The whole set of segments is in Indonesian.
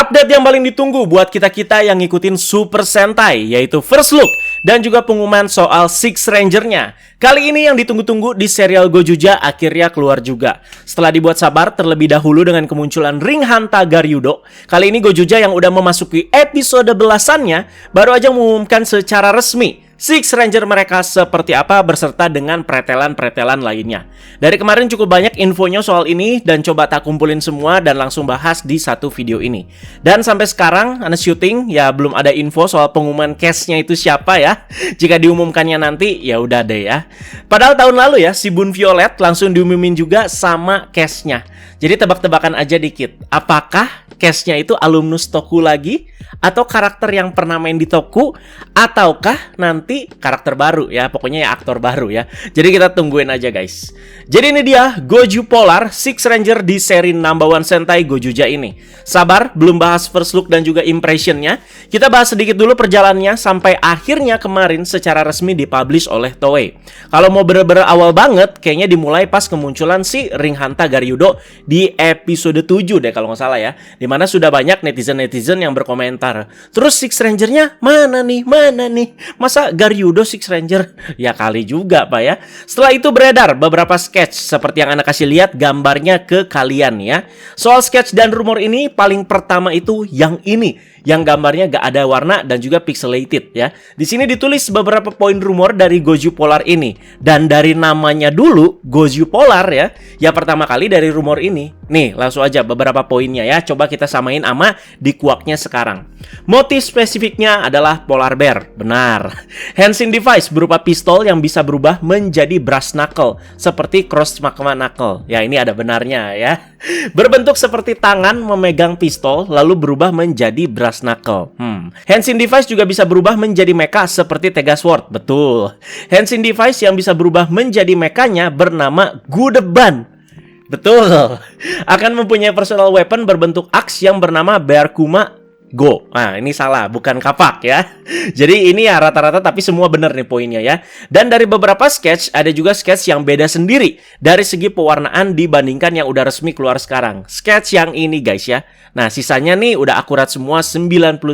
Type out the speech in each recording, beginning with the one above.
Update yang paling ditunggu buat kita-kita yang ngikutin Super Sentai, yaitu First Look dan juga pengumuman soal Six Ranger-nya. Kali ini yang ditunggu-tunggu di serial Gojuja akhirnya keluar juga. Setelah dibuat sabar terlebih dahulu dengan kemunculan Ring Hanta Garyudo, kali ini Gojuja yang udah memasuki episode belasannya baru aja mengumumkan secara resmi Six Ranger mereka seperti apa beserta dengan pretelan-pretelan lainnya. Dari kemarin cukup banyak infonya soal ini dan coba tak kumpulin semua dan langsung bahas di satu video ini. Dan sampai sekarang Anes syuting ya belum ada info soal pengumuman cast-nya itu siapa ya. Jika diumumkannya nanti ya udah deh ya. Padahal tahun lalu ya si Bun Violet langsung diumumin juga sama cast-nya. Jadi tebak-tebakan aja dikit. Apakah cast-nya itu alumnus Toku lagi? Atau karakter yang pernah main di Toku? Ataukah nanti karakter baru ya? Pokoknya ya aktor baru ya. Jadi kita tungguin aja guys. Jadi ini dia Goju Polar Six Ranger di seri number 1 Sentai Gojuja ini. Sabar, belum bahas first look dan juga impressionnya. Kita bahas sedikit dulu perjalanannya sampai akhirnya kemarin secara resmi dipublish oleh Toei. Kalau mau bener-bener awal banget, kayaknya dimulai pas kemunculan si Ring Hanta Garyudo di episode 7 deh kalau nggak salah ya. Dimana sudah banyak netizen-netizen yang berkomentar, terus Six Ranger-nya mana nih? Mana nih? Masa Garyudo Six Ranger? Ya kali juga Pak ya. Setelah itu beredar beberapa sketch seperti yang Anda kasih lihat gambarnya ke kalian ya. Soal sketch dan rumor ini paling pertama itu yang ini, yang gambarnya gak ada warna dan juga pixelated ya. Di sini ditulis beberapa poin rumor dari Goju Polar ini. Dan dari namanya dulu, Goju Polar ya. Ya pertama kali dari rumor ini. Nih langsung aja beberapa poinnya ya. Coba kita samain sama di kuaknya sekarang. Motif spesifiknya adalah Polar Bear. Benar. Henshin device berupa pistol yang bisa berubah menjadi brass knuckle. Seperti cross magma knuckle. Ya ini ada benarnya ya. Berbentuk seperti tangan memegang pistol lalu berubah menjadi brass knuckle. Henshin device juga bisa berubah menjadi mecha seperti Tega Sword. Betul. Henshin device yang bisa berubah menjadi mechanya bernama Gudeban. Betul. Akan mempunyai personal weapon berbentuk axe yang bernama Bearkuma Go. Nah, ini salah, bukan kapak ya. Jadi ini ya rata-rata tapi semua benar nih poinnya ya. Dan dari beberapa sketch, ada juga sketch yang beda sendiri dari segi pewarnaan dibandingkan yang udah resmi keluar sekarang. Sketch yang ini guys ya. Nah, sisanya nih udah akurat semua 99%.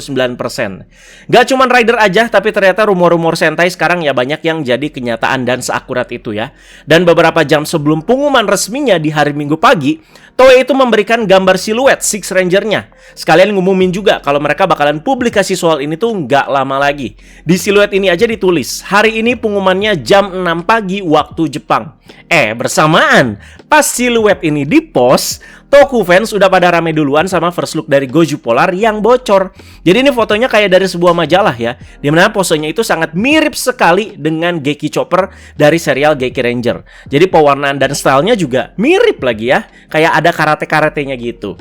Gak cuman Rider aja, tapi ternyata rumor-rumor Sentai sekarang ya banyak yang jadi kenyataan dan seakurat itu ya. Dan beberapa jam sebelum pengumuman resminya di hari Minggu pagi, Toei itu memberikan gambar siluet Six Ranger-nya. Sekalian ngumumin juga kalau mereka bakalan publikasi soal ini tuh nggak lama lagi. Di siluet ini aja ditulis, hari ini pengumumannya jam 6 pagi waktu Jepang. Bersamaan pas siluet ini dipost, Toku fans udah pada rame duluan sama first look dari Goju Polar yang bocor. Jadi ini fotonya kayak dari sebuah majalah ya, dimana posenya itu sangat mirip sekali dengan Geki Chopper dari serial Geki Ranger. Jadi pewarnaan dan stylenya juga mirip lagi ya, kayak ada karate-karatenya gitu.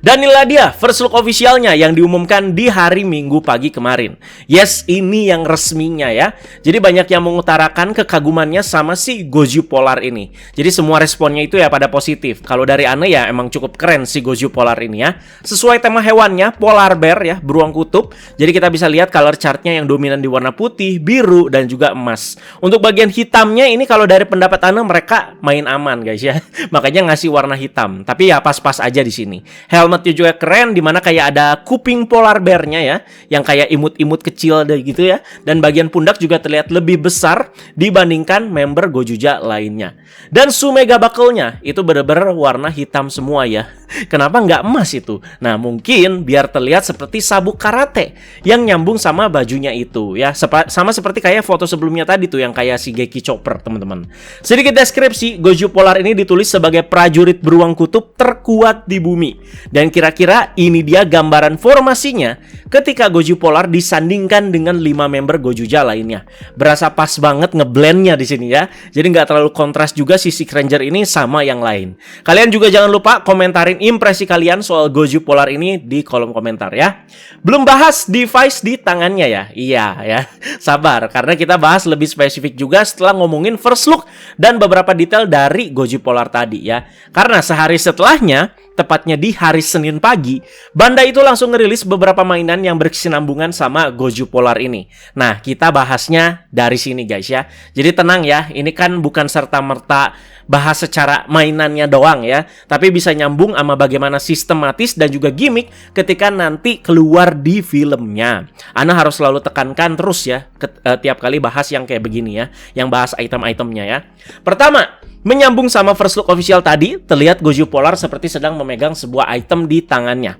Dan inilah dia first look officialnya yang diumumkan di hari Minggu pagi kemarin. Yes, ini yang resminya ya. Jadi banyak yang mengutarakan kekagumannya sama si Goju Polar ini. Jadi semua responnya itu ya pada positif. Kalau dari Ane ya emang cukup keren si Goju Polar ini ya. Sesuai tema hewannya, Polar Bear ya, beruang kutub. Jadi kita bisa lihat color chartnya yang dominan di warna putih, biru, dan juga emas. Untuk bagian hitamnya ini kalau dari pendapat Ane mereka main aman guys ya. Makanya ngasih warna hitam. Tapi ya pas-pas aja di sini. Helmetnya juga keren, dimana kayak ada kuping polar bear-nya ya, yang kayak imut-imut kecil gitu ya. Dan bagian pundak juga terlihat lebih besar dibandingkan member Gojuja lainnya. Dan Sumega Buckle-nya itu bener-bener warna hitam semua ya. Kenapa nggak emas itu? Nah mungkin biar terlihat seperti sabuk karate yang nyambung sama bajunya itu ya. Sama seperti kayak foto sebelumnya tadi tuh yang kayak si Geki Chopper teman-teman. Sedikit deskripsi, Goju Polar ini ditulis sebagai prajurit beruang kutub terkuat di bumi. Dan kira-kira ini dia gambaran formasinya ketika Goju Polar disandingkan dengan 5 member Gojuja lainnya. Berasa pas banget ngeblendnya di sini ya. Jadi nggak terlalu kontras juga si Six Ranger ini sama yang lain. Kalian juga jangan lupa komentarin impresi kalian soal Goju Polar ini di kolom komentar ya. Belum bahas device di tangannya ya. Iya ya. Sabar karena kita bahas lebih spesifik juga setelah ngomongin first look dan beberapa detail dari Goju Polar tadi ya. Karena sehari setelahnya tepatnya di hari Senin pagi, Bandai itu langsung ngerilis beberapa mainan yang berkesinambungan sama Goju Polar ini. Nah, kita bahasnya dari sini guys ya. Jadi tenang ya, ini kan bukan serta-merta bahas secara mainannya doang ya, tapi bisa nyambung sama bagaimana sistematis dan juga gimmick ketika nanti keluar di filmnya. Ana harus selalu tekankan terus ya tiap kali bahas yang kayak begini ya, yang bahas item-itemnya ya. Pertama, menyambung sama first look official tadi, terlihat Goju Polar seperti sedang memegang sebuah item di tangannya.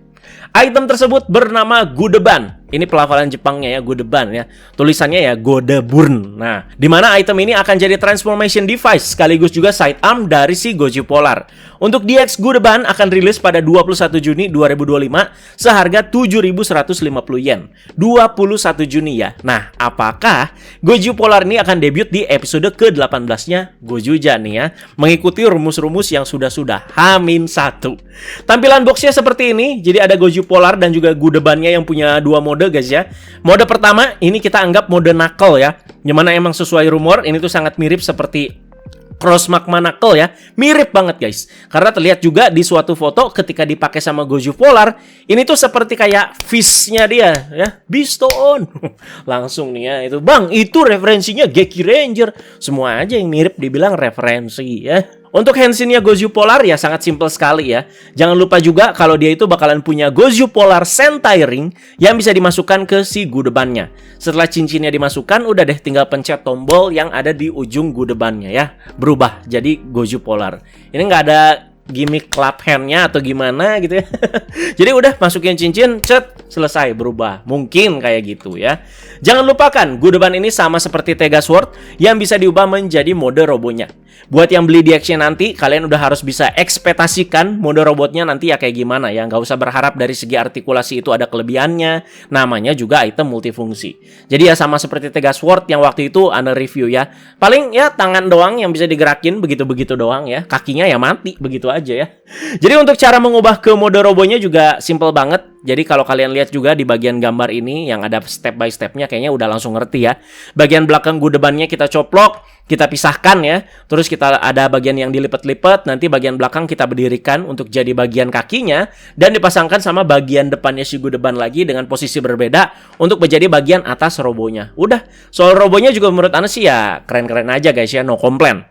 Item tersebut bernama Gudeban. Ini pelafalan Jepangnya ya, Gudeban ya. Tulisannya ya Godeburn. Nah, di mana item ini akan jadi transformation device sekaligus juga sidearm dari si Goju Polar. Untuk DX Gudeban akan rilis pada 21 Juni 2025 seharga 7.150 yen. 21 Juni ya. Nah, apakah Goju Polar ini akan debut di episode ke-18-nya Gojuja nih ya, mengikuti rumus-rumus yang sudah-sudah H-1. Tampilan boxnya seperti ini. Jadi ada Goju Polar dan juga Gudebannya yang punya dua mode guys ya. Mode pertama ini kita anggap mode knuckle ya, yang mana emang sesuai rumor ini tuh sangat mirip seperti Cross Magma Knuckle ya. Mirip banget guys. Karena terlihat juga di suatu foto ketika dipakai sama Goju Polar, ini tuh seperti kayak fist-nya dia ya. Beast on. Langsung nih ya itu. Bang, itu referensinya Geki Ranger. Semua aja yang mirip dibilang referensi ya. Untuk handsinnya Goju Polar ya sangat simpel sekali ya. Jangan lupa juga kalau dia itu bakalan punya Goju Polar Sentai Ring yang bisa dimasukkan ke si Gudebannya. Setelah cincinnya dimasukkan, udah deh tinggal pencet tombol yang ada di ujung Gudebannya ya. Berubah jadi Goju Polar. Ini nggak ada gimmick clap hand-nya atau gimana gitu ya. Jadi udah masukin cincin, cet, selesai berubah. Mungkin kayak gitu ya. Jangan lupakan, Gudeban ini sama seperti Tega Sword yang bisa diubah menjadi mode robonya. Buat yang beli di Action nanti, kalian udah harus bisa ekspektasikan mode robotnya nanti ya kayak gimana ya. Nggak usah berharap dari segi artikulasi itu ada kelebihannya. Namanya juga item multifungsi. Jadi ya sama seperti Tega Sword yang waktu itu Ana review ya. Paling ya tangan doang yang bisa digerakin begitu-begitu doang ya. Kakinya ya mati begitu aja ya. Jadi untuk cara mengubah ke mode robonya juga simple banget. Jadi kalau kalian lihat juga di bagian gambar ini yang ada step by stepnya kayaknya udah langsung ngerti ya. Bagian belakang Gudebannya kita coplok, kita pisahkan ya. Terus kita ada bagian yang dilipat-lipat, nanti bagian belakang kita berdirikan untuk jadi bagian kakinya dan dipasangkan sama bagian depannya si Gudeban lagi dengan posisi berbeda untuk menjadi bagian atas robonya. Udah, soal robonya juga menurut Ana sih ya keren-keren aja guys ya, no complain.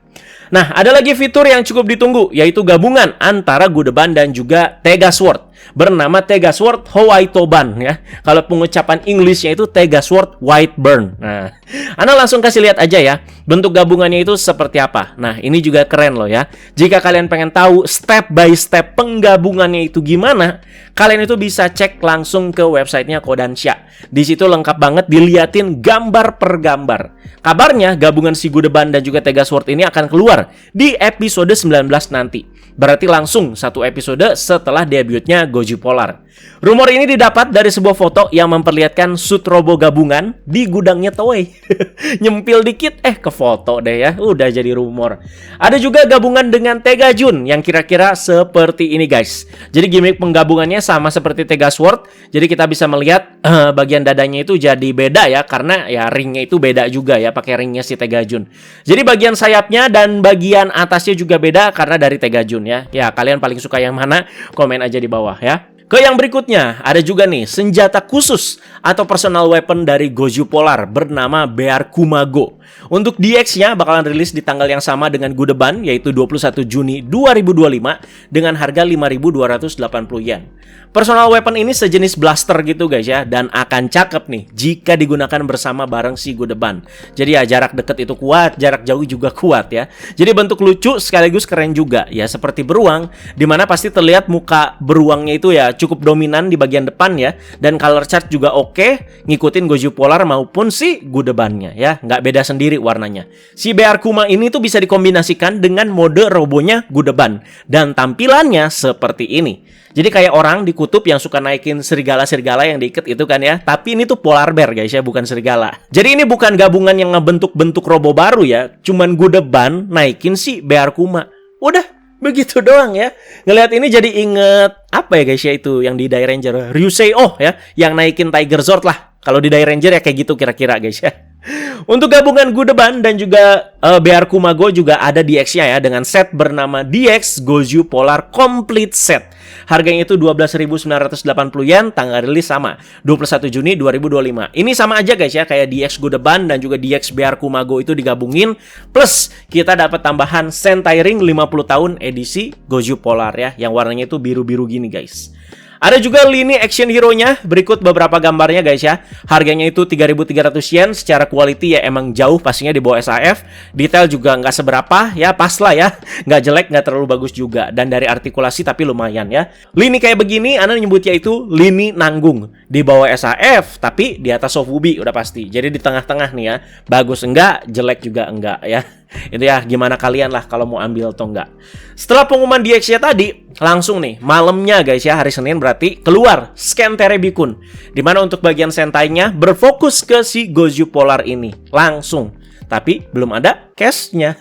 Nah, ada lagi fitur yang cukup ditunggu, yaitu gabungan antara Gudeban dan juga Tega Sword. Bernama Tega Sword Hawaii Toban ya. Kalau pengucapan Inggrisnya itu Tega Sword White Burn. Nah, Ana langsung kasih lihat aja ya, bentuk gabungannya itu seperti apa. Nah, ini juga keren loh ya. Jika kalian pengen tahu step by step penggabungannya itu gimana, kalian itu bisa cek langsung ke websitenya Kodansha. Di situ lengkap banget diliatin gambar per gambar. Kabarnya gabungan si Gudeban dan juga Tega Sword ini akan keluar di episode 19 nanti. Berarti langsung satu episode setelah debutnya Goju Polar. Rumor ini didapat dari sebuah foto yang memperlihatkan suit robo gabungan di gudangnya Toei. Nyempil dikit, ke foto deh ya. Udah jadi rumor. Ada juga gabungan dengan Tega Jun yang kira-kira seperti ini guys. Jadi gimmick penggabungannya sama seperti Tega Sword. Jadi kita bisa melihat bagian dadanya itu jadi beda ya. Karena ya ringnya itu beda juga ya. Pakai ringnya si Tega Jun. Jadi bagian sayapnya dan bagian atasnya juga beda karena dari Tega Jun ya. Ya kalian paling suka yang mana? Komen aja di bawah ya. Ke yang berikutnya, ada juga nih senjata khusus atau personal weapon dari Goju Polar bernama Bear Kumago. Untuk DX-nya bakalan rilis di tanggal yang sama dengan Gudeban, yaitu 21 Juni 2025 dengan harga 5.280 yen. Personal weapon ini sejenis blaster gitu guys ya, dan akan cakep nih jika digunakan bersama bareng si Gudeban. Jadi ya jarak dekat itu kuat, jarak jauh juga kuat ya. Jadi bentuk lucu sekaligus keren juga ya, seperti beruang, dimana pasti terlihat muka beruangnya itu ya cukup dominan di bagian depan ya, dan color chart juga oke, ngikutin Goju Polar maupun si Gudebannya ya, nggak beda sendiri warnanya. Si Bear Kuma ini tuh bisa dikombinasikan dengan mode robonya Gudeban dan tampilannya seperti ini. Jadi kayak orang di kutub yang suka naikin serigala-serigala yang diikat itu kan ya. Tapi ini tuh polar bear guys ya, bukan serigala. Jadi ini bukan gabungan yang ngebentuk-bentuk robo baru ya. Cuman Gudeban naikin si Bear Kuma. Udah, begitu doang ya. Ngelihat ini jadi inget apa ya guys ya itu yang di Dai Ranger, Ryusei ya, yang naikin Tiger Zord lah. Kalau di Dai Ranger ya kayak gitu kira-kira guys ya. Untuk gabungan Gudeban dan juga Bear Kumago juga ada DX-nya ya, dengan set bernama DX Goju Polar Complete Set. Harganya itu 12.980 yen, tanggal rilis sama 21 Juni 2025. Ini sama aja guys ya, kayak DX Godeban dan juga DX Bear Kumago itu digabungin, plus kita dapat tambahan Sentai Ring 50 tahun edisi Goju Polar ya, yang warnanya itu biru-biru gini guys. Ada juga lini action hero-nya, berikut beberapa gambarnya guys ya. Harganya itu 3.300 yen, secara quality ya emang jauh pastinya di bawah SAF. Detail juga nggak seberapa, ya pas lah ya. Nggak jelek, nggak terlalu bagus juga. Dan dari artikulasi tapi lumayan ya. Lini kayak begini, Ana nyebutnya itu lini nanggung. Di bawah SAF, tapi di atas Sofubi udah pasti. Jadi di tengah-tengah nih ya. Bagus enggak, jelek juga enggak ya. Itu ya, gimana kalian lah kalau mau ambil atau enggak. Setelah pengumuman DX-nya tadi, langsung nih malamnya guys ya, hari Senin berarti keluar scan Terebikun, dimana untuk bagian Sentai-nya berfokus ke si Goju Polar ini langsung, tapi belum ada cashnya.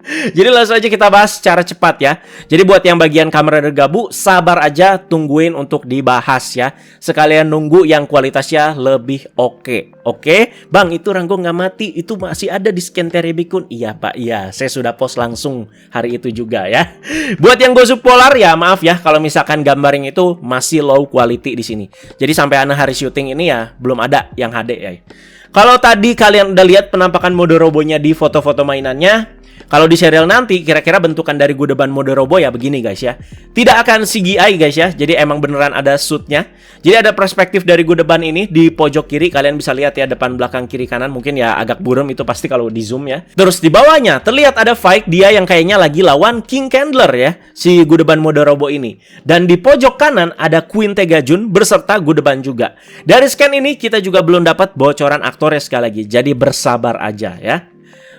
Jadi langsung aja kita bahas secara cepat ya. Jadi buat yang bagian Kamen Rider Gabu, sabar aja, tungguin untuk dibahas ya. Sekalian nunggu yang kualitasnya lebih oke. Oke, Bang, itu Ranggo nggak mati, itu masih ada di scan Terebikun. Iya Pak, iya, saya sudah post langsung hari itu juga ya. Buat yang Goju Polar ya, maaf ya kalau misalkan gambarnya itu masih low quality di sini. Jadi sampai Ana hari syuting ini ya belum ada yang HD ya. Kalau tadi kalian udah lihat penampakan mode robonya di foto-foto mainannya, kalau di serial nanti kira-kira bentukan dari Godeban mode robo ya begini guys ya. Tidak akan CGI guys ya. Jadi emang beneran ada suitnya. Jadi ada perspektif dari Godeban ini di pojok kiri, kalian bisa lihat ya, depan, belakang, kiri, kanan. Mungkin ya agak buram itu pasti kalau di zoom ya. Terus di bawahnya terlihat ada fight dia yang kayaknya lagi lawan King Candler ya, si Godeban mode robo ini. Dan di pojok kanan ada Queen Tegajun berserta Godeban juga. Dari scan ini kita juga belum dapat bocoran aktornya sekali lagi. Jadi bersabar aja ya.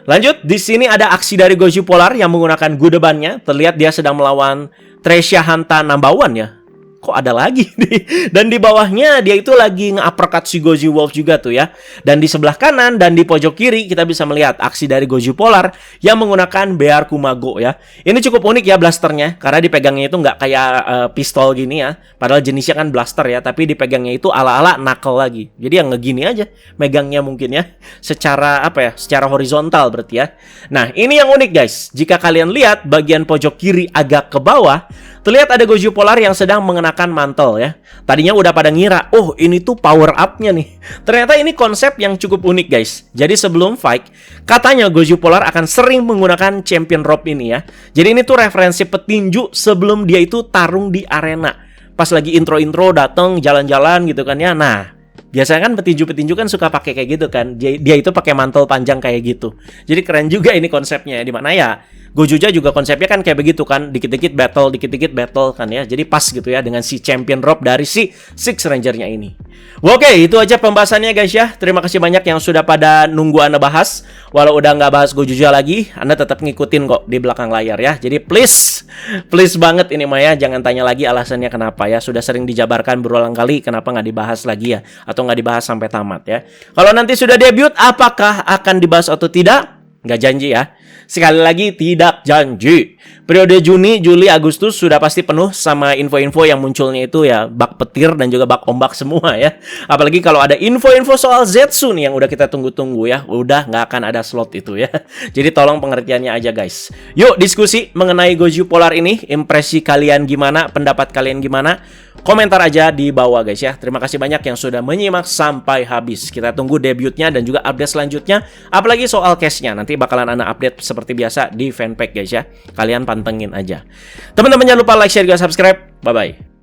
Lanjut, di sini ada aksi dari Goju Polar yang menggunakan Godebannya. Terlihat dia sedang melawan Tresha Hanta Nambawan ya. Kok ada lagi nih? Dan di bawahnya dia itu lagi nge-uppercut si Goju Wolf juga tuh ya. Dan di sebelah kanan dan di pojok kiri kita bisa melihat aksi dari Goju Polar yang menggunakan Bear Kumago ya. Ini cukup unik ya blasternya, karena dipegangnya itu nggak kayak pistol gini ya. Padahal jenisnya kan blaster ya, tapi dipegangnya itu ala-ala knuckle lagi. Jadi yang ngegini aja megangnya mungkin ya. Secara apa ya? Secara horizontal berarti ya. Nah, ini yang unik guys. Jika kalian lihat bagian pojok kiri agak ke bawah, terlihat ada Goju Polar yang sedang mengenakan mantel ya. Tadinya udah pada ngira, oh ini tuh power up-nya nih. Ternyata ini konsep yang cukup unik guys. Jadi sebelum fight, katanya Goju Polar akan sering menggunakan champion rope ini ya. Jadi ini tuh referensi petinju sebelum dia itu tarung di arena. Pas lagi intro-intro dateng jalan-jalan gitu kan ya. Nah, biasanya kan petinju-petinju kan suka pakai kayak gitu kan. Dia itu pakai mantel panjang kayak gitu. Jadi keren juga ini konsepnya. Di mana ya Gojuja juga konsepnya kan kayak begitu kan, dikit-dikit battle kan ya. Jadi pas gitu ya dengan si champion rope dari si Six Ranger-nya ini. Oke, itu aja pembahasannya guys ya. Terima kasih banyak yang sudah pada nunggu Anda bahas. Walau udah nggak bahas Gojuja lagi, Anda tetap ngikutin kok di belakang layar ya. Jadi please banget ini Maya, jangan tanya lagi alasannya kenapa ya. Sudah sering dijabarkan berulang kali, kenapa nggak dibahas lagi ya, atau nggak dibahas sampai tamat ya. Kalau nanti sudah debut, apakah akan dibahas atau tidak? Nggak janji ya. Sekali lagi, tidak janji. Periode Juni, Juli, Agustus sudah pasti penuh sama info-info yang munculnya itu ya bak petir dan juga bak ombak semua ya. Apalagi kalau ada info-info soal Zetsu nih yang udah kita tunggu-tunggu ya. Udah nggak akan ada slot itu ya. Jadi tolong pengertiannya aja guys. Yuk diskusi mengenai Goju Polar ini. Impresi kalian gimana? Pendapat kalian gimana? Komentar aja di bawah guys ya. Terima kasih banyak yang sudah menyimak sampai habis. Kita tunggu debutnya dan juga update selanjutnya. Apalagi soal cashnya. Nanti bakalan Ana update seperti biasa di fanpage guys ya. Kalian pantengin aja. Teman-teman jangan lupa like, share, juga subscribe. Bye-bye.